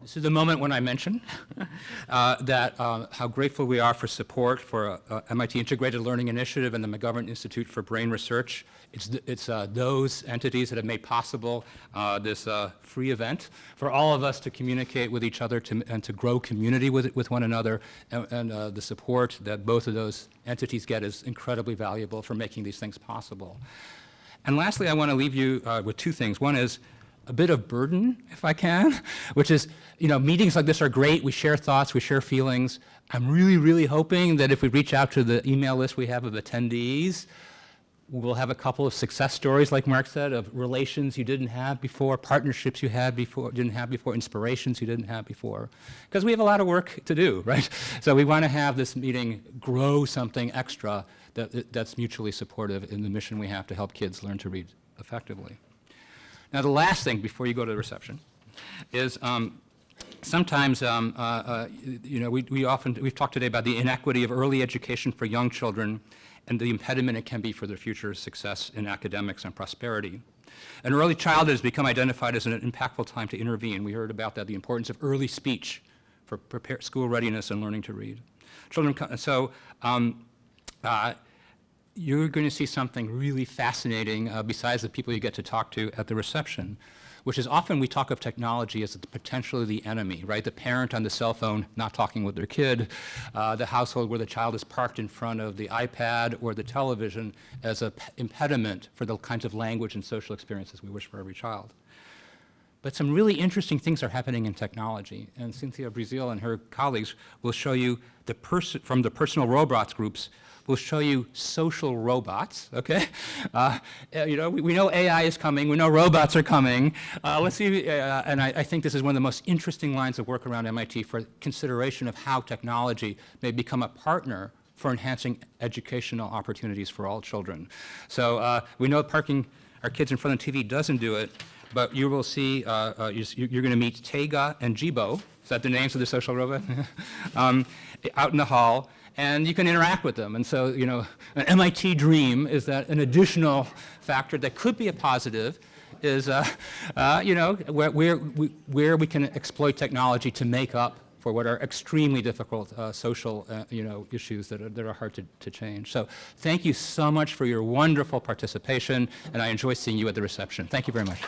This is the moment when I mention that how grateful we are for support for MIT Integrated Learning Initiative and the McGovern Institute for Brain Research. It's those entities that have made possible this free event for all of us to communicate with each other and to grow community with one another, and the support that both of those entities get is incredibly valuable for making these things possible. And lastly, I want to leave you with two things. One is a bit of burden, if I can, which is, meetings like this are great. We share thoughts, we share feelings. I'm really, really hoping that if we reach out to the email list we have of attendees, we'll have a couple of success stories, like Mark said, of relations you didn't have before, partnerships you didn't have before, inspirations you didn't have before. Because we have a lot of work to do, right? So we want to have this meeting grow something extra that's mutually supportive in the mission we have to help kids learn to read effectively. Now, the last thing before you go to the reception is sometimes, we've talked today about the inequity of early education for young children and the impediment it can be for their future success in academics and prosperity. And early childhood has become identified as an impactful time to intervene. We heard about that, the importance of early speech for school readiness and learning to read. You're going to see something really fascinating besides the people you get to talk to at the reception, which is often we talk of technology as potentially the enemy, right? The parent on the cell phone not talking with their kid, the household where the child is parked in front of the iPad or the television as an impediment for the kinds of language and social experiences we wish for every child. But some really interesting things are happening in technology, and Cynthia Brazil and her colleagues will show you from the personal robots groups. We'll show you social robots, okay? We know AI is coming, we know robots are coming. Let's see, and I think this is one of the most interesting lines of work around MIT for consideration of how technology may become a partner for enhancing educational opportunities for all children. So we know parking our kids in front of TV doesn't do it, but you will see, you're going to meet Tega and Jibo, is that the names of the social robot? Out in the hall, and you can interact with them. And so, an MIT dream is that an additional factor that could be a positive is, where we can exploit technology to make up for what are extremely difficult social, issues that are hard to change. So thank you so much for your wonderful participation, and I enjoy seeing you at the reception. Thank you very much.